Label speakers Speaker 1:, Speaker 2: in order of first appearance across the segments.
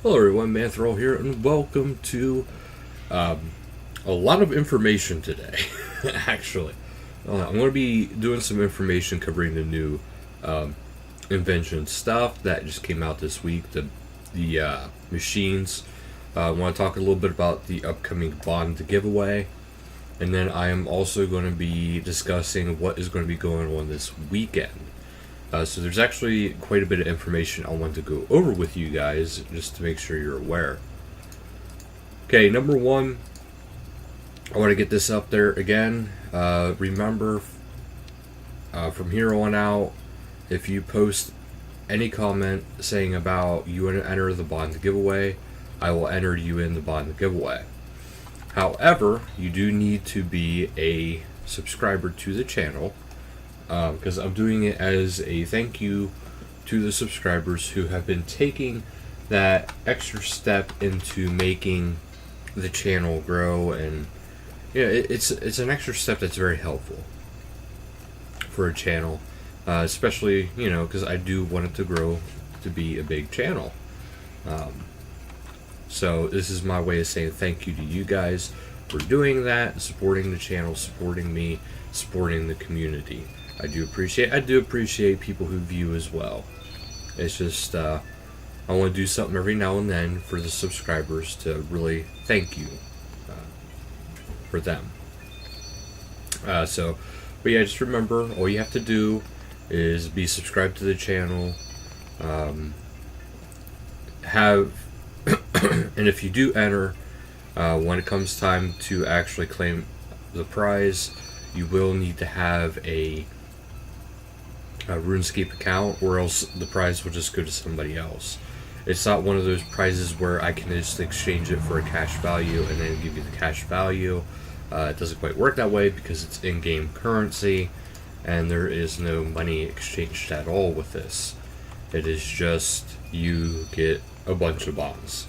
Speaker 1: Hello everyone, Manithral here, and welcome to a lot of information today, actually. I'm going to be doing some information covering the new Invention stuff that just came out this week, the machines. I want to talk a little bit about the upcoming bond giveaway, and then I am also going to be discussing what is going to be going on this weekend. So there's actually quite a bit of information I want to go over with you guys, just to make sure you're aware. Okay, number one, I want to get this up there again. Remember, from here on out, if you post any comment saying about you want to enter the bond giveaway, I will enter you in the bond giveaway. However, you do need to be a subscriber to the channel, because I'm doing it as a thank you to the subscribers who have been taking that extra step into making the channel grow, and it's an extra step that's very helpful for a channel, especially because I do want it to grow to be a big channel. So this is my way of saying thank you to you guys for doing that, supporting the channel, supporting me, supporting the community. I do appreciate people who view as well. It's just I want to do something every now and then for the subscribers to really thank you for them. But yeah, just remember, all you have to do is be subscribed to the channel. And if you do enter, when it comes time to actually claim the prize, you will need to have a RuneScape account, or else the prize will just go to somebody else. It's not one of those prizes where I can just exchange it for a cash value and then give you the cash value. It doesn't quite work that way because it's in-game currency and there is no money exchanged at all with this. It is just you get a bunch of bonds.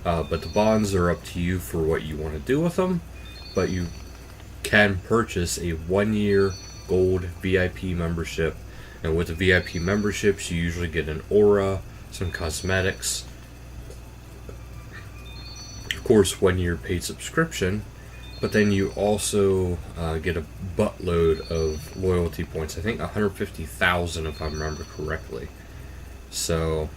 Speaker 1: But the bonds are up to you for what you want to do with them, but you can purchase a 1-year gold VIP membership. And with the VIP memberships, you usually get an aura, some cosmetics, of course, 1-year paid subscription, but then you also get a buttload of loyalty points. I think 150,000 if I remember correctly. So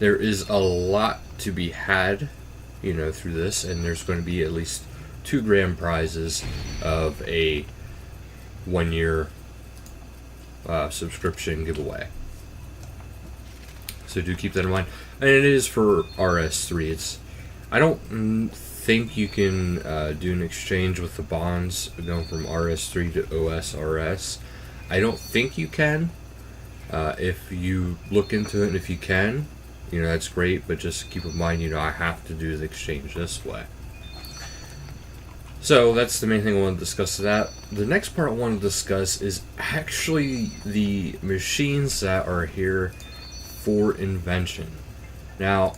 Speaker 1: there is a lot to be had, through this, and there's going to be at least 2 grand prizes of a 1-year subscription giveaway. So do keep that in mind. And it is for RS3. I don't think you can do an exchange with the bonds going from RS3 to OSRS. I don't think you can. If you look into it, and if you can, that's great, but just keep in mind, I have to do the exchange this way. So that's the main thing I want to discuss. The next part I want to discuss is actually the machines that are here for Invention. Now,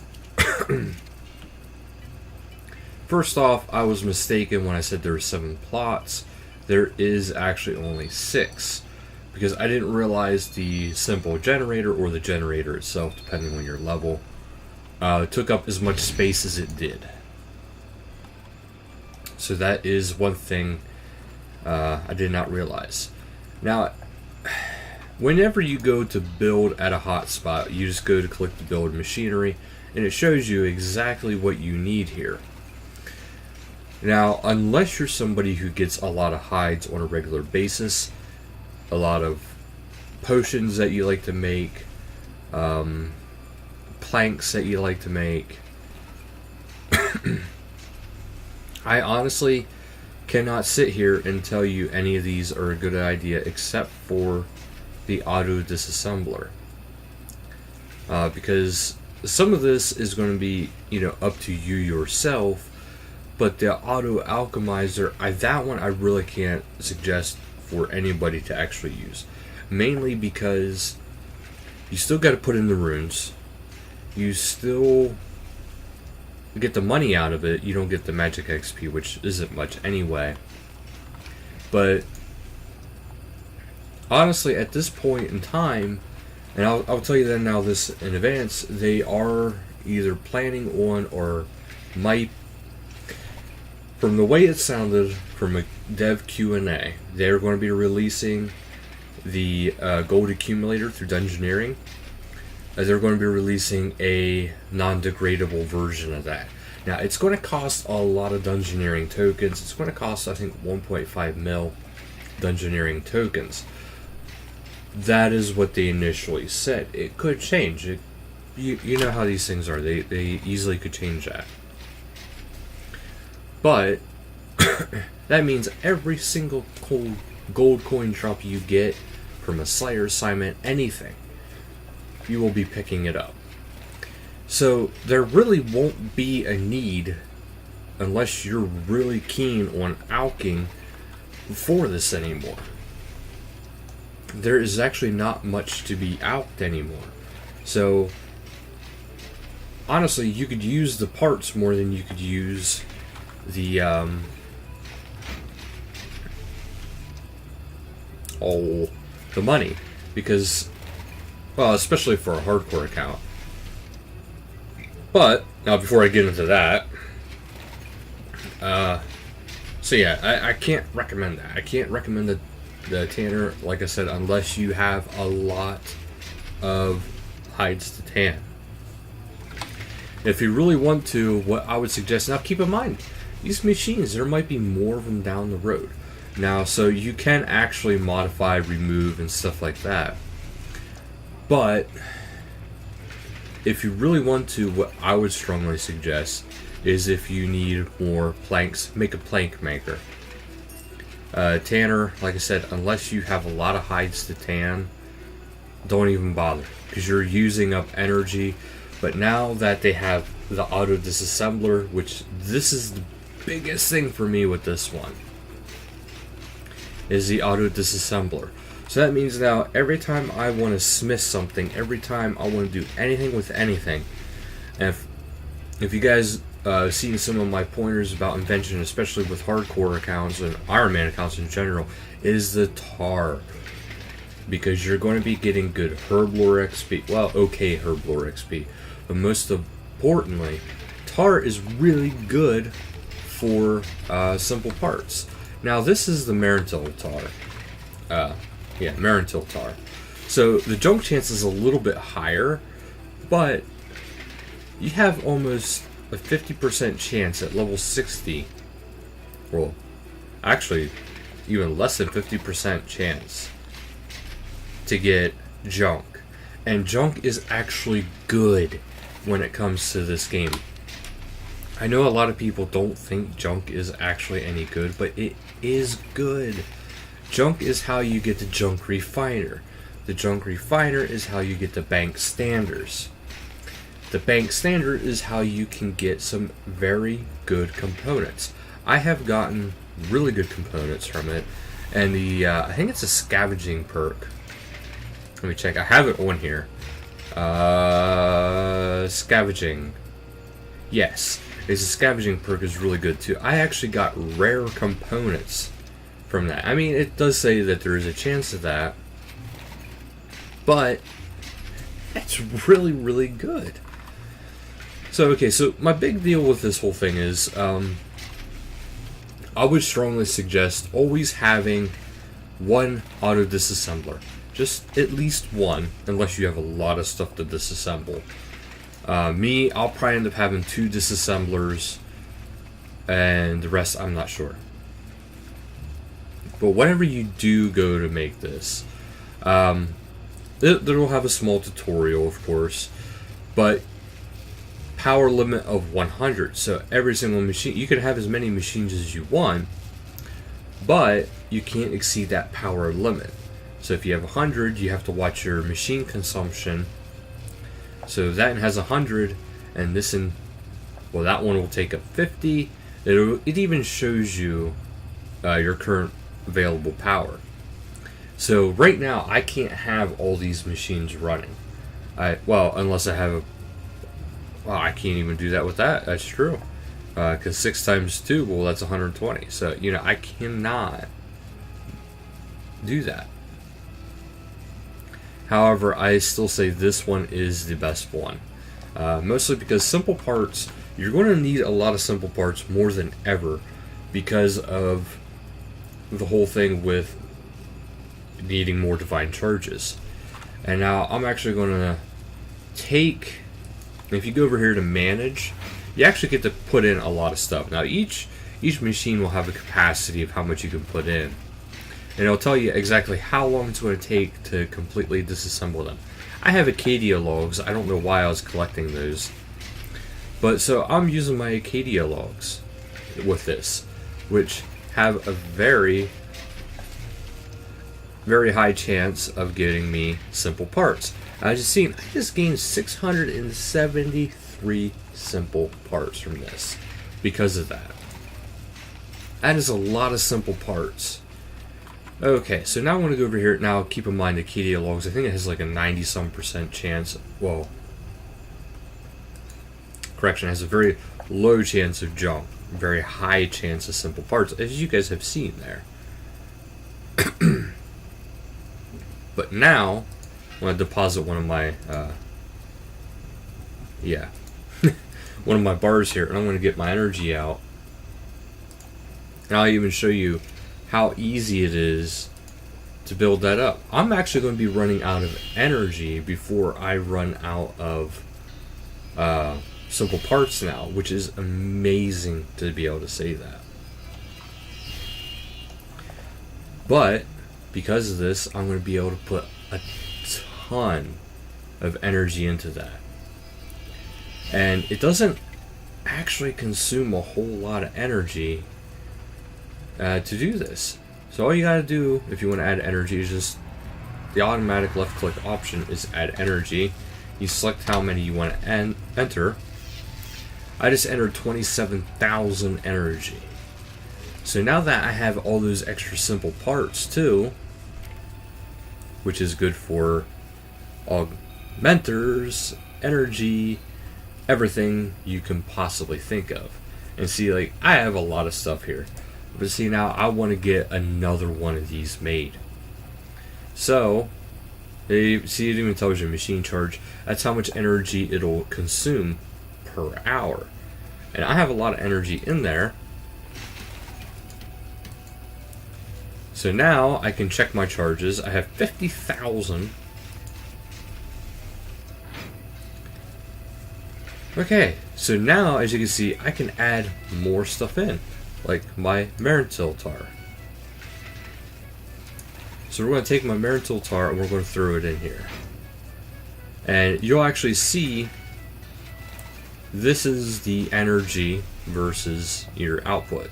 Speaker 1: first off, I was mistaken when I said there were 7 plots. There is actually only 6, because I didn't realize the simple generator, or the generator itself, depending on your level, took up as much space as it did. So that is one thing I did not realize. Now, whenever you go to build at a hotspot, you just go to click the build machinery, and it shows you exactly what you need here. Now, unless you're somebody who gets a lot of hides on a regular basis, a lot of potions that you like to make, planks that you like to make, I honestly cannot sit here and tell you any of these are a good idea except for the auto disassembler, because some of this is going to be up to you yourself, but the auto alchemizer, that one I really can't suggest for anybody to actually use, mainly because you still got to put in the runes, you still get the money out of it, you don't get the magic XP, which isn't much anyway. But honestly, at this point in time, And I'll tell you then now this in advance, they are either planning on or might, from the way it sounded from a dev Q&A, they're going to be releasing the gold accumulator through Dungeoneering. They're going to be releasing a non-degradable version of that. Now, it's going to cost a lot of Dungeoneering tokens. It's going to cost, I think, 1.5 mil Dungeoneering tokens. That is what they initially said. It could change. You know how these things are. They easily could change that. But that means every single gold coin drop you get from a Slayer assignment, anything, you will be picking it up. So there really won't be a need, unless you're really keen on alking, for this anymore. There is actually not much to be alked anymore. So honestly, you could use the parts more than you could use the the money, because, well, especially for a hardcore account. But now, before I get into that, so yeah, I can't recommend that. I can't recommend the tanner, like I said, unless you have a lot of hides to tan. If you really want to, what I would suggest, now keep in mind, these machines, there might be more of them down the road. Now, so you can actually modify, remove, and stuff like that. But if you really want to, what I would strongly suggest is, if you need more planks, make a plank maker. Tanner, like I said, unless you have a lot of hides to tan, don't even bother, because you're using up energy. But now that they have the auto disassembler, which this is the biggest thing for me with this one, is the auto disassembler. So that means now every time I want to smith something, every time I want to do anything with anything, and if you guys seen some of my pointers about Invention, especially with hardcore accounts and Iron Man accounts in general, is the tar. Because you're going to be getting good herb lore XP, well, okay herb lore XP, but most importantly, tar is really good for simple parts. Now, this is the Manithral tar. Manithral tar. So the junk chance is a little bit higher, but you have almost a 50% chance at level 60. Well, actually, even less than 50% chance to get junk. And junk is actually good when it comes to this game. I know a lot of people don't think junk is actually any good, but it is good. Junk is how you get the junk refiner. The junk refiner is how you get the bank standards. The bank standard is how you can get some very good components. I have gotten really good components from it, and the I think it's a scavenging perk. Let me check. I have it on here. Scavenging. Yes, it's a scavenging perk is really good too. I actually got rare components from that. I mean, it does say that there is a chance of that, but it's really, really good. So, okay, so my big deal with this whole thing is, I would strongly suggest always having one auto disassembler. Just at least one, unless you have a lot of stuff to disassemble. Me, I'll probably end up having 2 disassemblers, and the rest I'm not sure. But whenever you do go to make this, it'll have a small tutorial, of course, but power limit of 100. So every single machine, you can have as many machines as you want, but you can't exceed that power limit. So if you have 100, you have to watch your machine consumption. So that has 100, and this one, well, that one will take up 50. It even shows you your current available power. So right now, I can't have all these machines running. Well, unless I have well, I can't even do that with that. That's true. Because 6 times 2, well, that's 120. So, I cannot do that. However, I still say this one is the best one. Mostly because simple parts, you're going to need a lot of simple parts more than ever because of the whole thing with needing more divine charges. And now I'm actually going to take, if you go over here to manage, you actually get to put in a lot of stuff. Now each machine will have a capacity of how much you can put in. And it'll tell you exactly how long it's going to take to completely disassemble them. I have Acadia logs. I don't know why I was collecting those. But so I'm using my Acadia logs with this, which have a very, very high chance of getting me simple parts. As you've seen, I just gained 673 simple parts from this because of that. That is a lot of simple parts. Okay, so now I'm going to go over here. Now, keep in mind the Acadia logs, I think it has like a 90-some% chance. Well, correction, it has a very low chance of junk. Very high chance of simple parts, as you guys have seen there. But now, I'm going to deposit one of my, one of my bars here, and I'm going to get my energy out. And I'll even show you how easy it is to build that up. I'm actually going to be running out of energy before I run out of simple parts now, which is amazing to be able to say that. But because of this, I'm going to be able to put a ton of energy into that. And it doesn't actually consume a whole lot of energy to do this. So all you gotta do if you want to add energy is just the automatic left click option is add energy. You select how many you want to enter. I just entered 27,000 energy. So now that I have all those extra simple parts too, which is good for augmenters, energy, everything you can possibly think of. And see, like, I have a lot of stuff here. But see, now I want to get another one of these made. So, see, it even tells you machine charge. That's how much energy it'll consume per hour. And I have a lot of energy in there. So now I can check my charges. I have 50,000. Okay, so now as you can see, I can add more stuff in, like my Manithral tar. So we're going to take my Manithral tar and we're going to throw it in here. And you'll actually see this is the energy versus your output.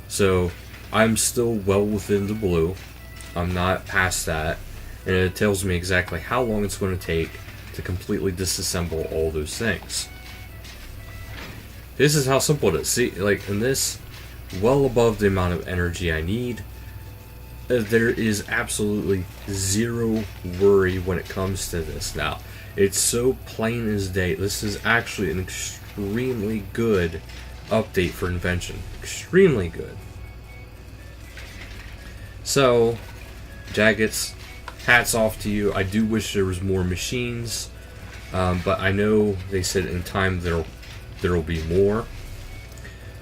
Speaker 1: So I'm still well within the blue. I'm not past that. And it tells me exactly how long it's going to take to completely disassemble all those things. This is how simple it is. See, like in this, well above the amount of energy I need. There is absolutely zero worry when it comes to this now. It's so plain as day. This is actually an extremely good update for Invention. Extremely good. So, Jaggets, hats off to you. I do wish there was more machines, but I know they said in time there will be more.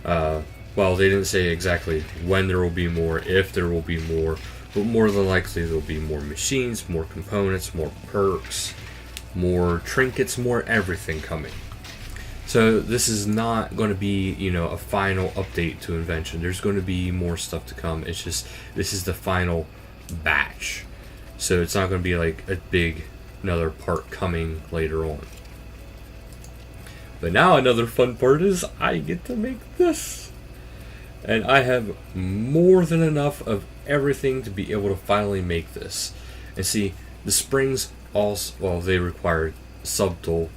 Speaker 1: Well, they didn't say exactly when there will be more, if there will be more, but more than likely there will be more machines, more components, more perks, more trinkets, more everything coming. So this is not going to be, you know, a final update to Invention. There's going to be more stuff to come. It's just, this is the final batch. So it's not going to be like a big, another part coming later on. But now another fun part is I get to make this. And I have more than enough of everything to be able to finally make this. And see, the springs also, well, they require subtle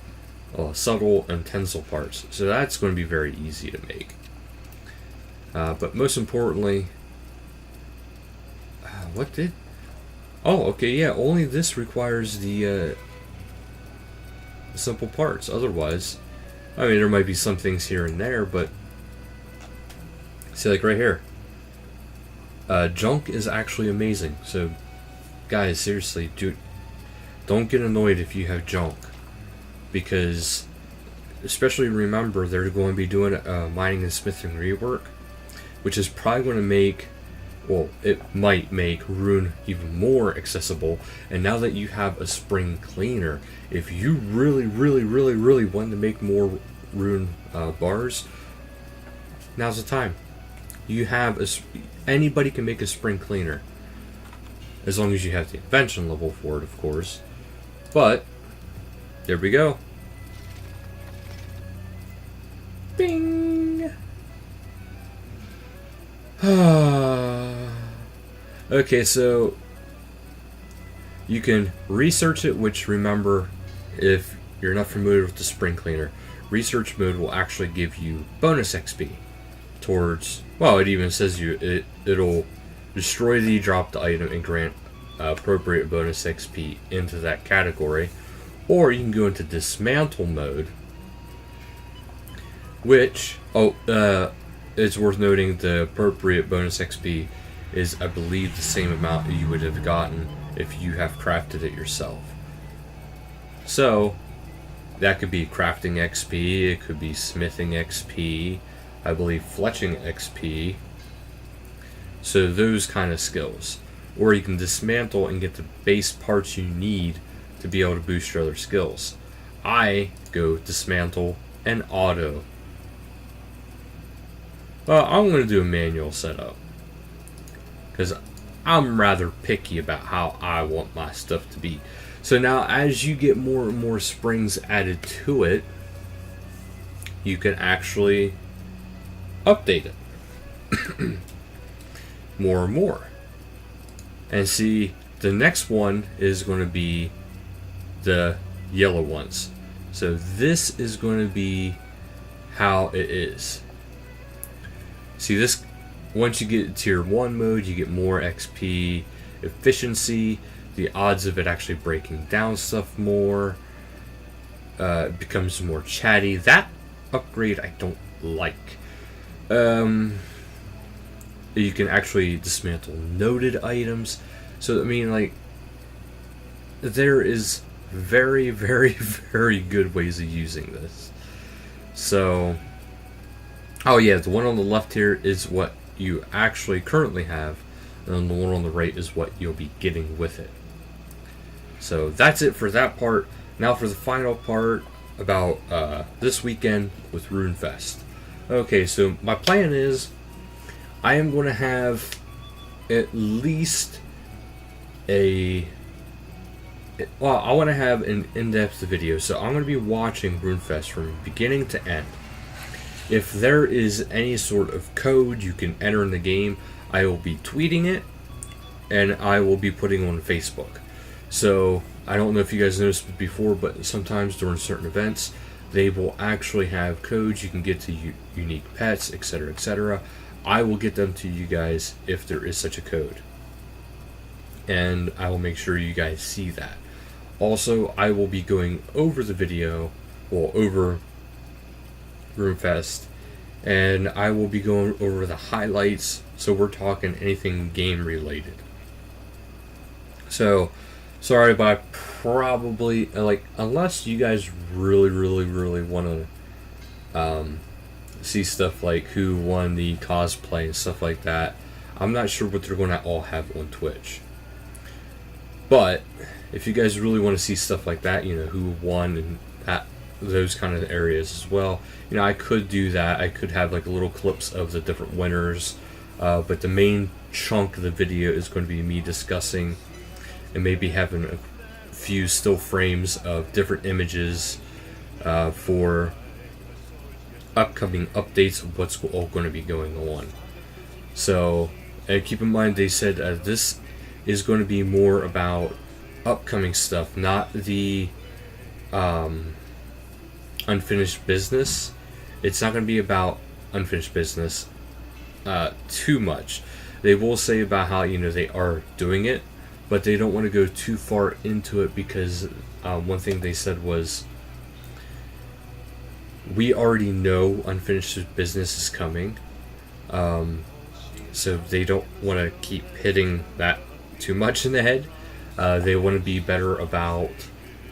Speaker 1: and tensile parts. So that's going to be very easy to make. But most importantly, oh, okay, yeah, only this requires the simple parts. Otherwise, I mean, there might be some things here and there, but see, like right here, junk is actually amazing. So, guys, seriously, don't get annoyed if you have junk, because especially remember they're going to be doing mining and smithing rework, which is probably going to make, well, it might make Rune even more accessible. And now that you have a spring cleaner, if you really want to make more Rune bars, now's the time. You have anybody can make a spring cleaner, as long as you have the invention level for it, of course. But there we go. Bing. Okay, so you can research it, which, remember, if you're not familiar with the spring cleaner, research mode will actually give you bonus XP towards, well, it even says it'll destroy the dropped item and grant appropriate bonus XP into that category. Or you can go into dismantle mode, which, it's worth noting the appropriate bonus XP is, I believe, the same amount you would have gotten if you have crafted it yourself. So that could be crafting XP, it could be smithing XP, I believe fletching XP. So those kind of skills. Or you can dismantle and get the base parts you need to be able to boost your other skills. I go dismantle and auto. Well, I'm going to do a manual setup, because I'm rather picky about how I want my stuff to be. So now, as you get more and more springs added to it, you can actually update it more and more. And see, the next one is going to be the yellow ones. So this is going to be how it is. See, this, once you get tier 1 mode, you get more XP, efficiency, the odds of it actually breaking down stuff more, it becomes more chatty. That upgrade I don't like. You can actually dismantle noted items. So, I mean, like, there is very good ways of using this. So, oh yeah, the one on the left here is what you actually currently have, and the one on the right is what you'll be getting with it. So that's it for that part. Now for the final part about this weekend with Runefest. Okay, so my plan is I am going to have at least I want to have an in-depth video. So I'm going to be watching Runefest from beginning to end. If there is any sort of code you can enter in the game, I will be tweeting it, and I will be putting it on Facebook. So I don't know if you guys noticed before, but sometimes during certain events, they will actually have codes you can get to unique pets, etc., etc. I will get them to you guys if there is such a code, and I will make sure you guys see that. Also, I will be going over the video, over Runefest, and I will be going over the highlights, so we're talking anything game related. So, sorry, but I probably, unless you guys really want to see stuff like who won the cosplay and stuff like that, I'm not sure what they're going to all have on Twitch. But if you guys really want to see stuff like that, who won and those kind of areas as well, I could do that. I could have like little clips of the different winners, but the main chunk of the video is going to be me discussing and maybe having a few still frames of different images for upcoming updates of what's all going to be going on. So, and keep in mind, they said this is going to be more about upcoming stuff, not the unfinished business. It's not going to be about unfinished business too much. They will say about how they are doing it, but they don't want to go too far into it, because one thing they said was, we already know unfinished business is coming, so they don't want to keep hitting that too much in the head. They want to be better about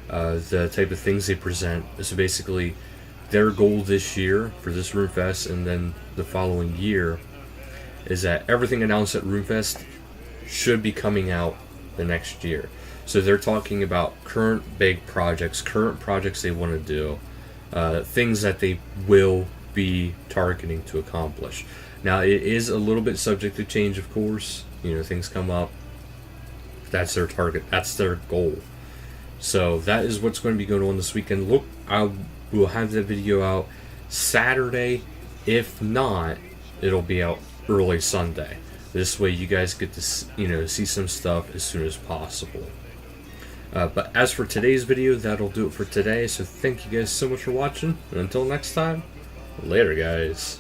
Speaker 1: the type of things they present. So basically, their goal this year for this Runefest and then the following year is that everything announced at Runefest should be coming out the next year. So they're talking about current big projects, current projects they want to do, things that they will be targeting to accomplish. Now, it is a little bit subject to change, of course. You know, things come up. That's their target. That's their goal. So that is what's going to be going on this weekend. Look, I will have that video out Saturday. If not, it'll be out early Sunday. This way you guys get to, you know, see some stuff as soon as possible. But as for today's video, that'll do it for today. So thank you guys so much for watching. And until next time, later guys.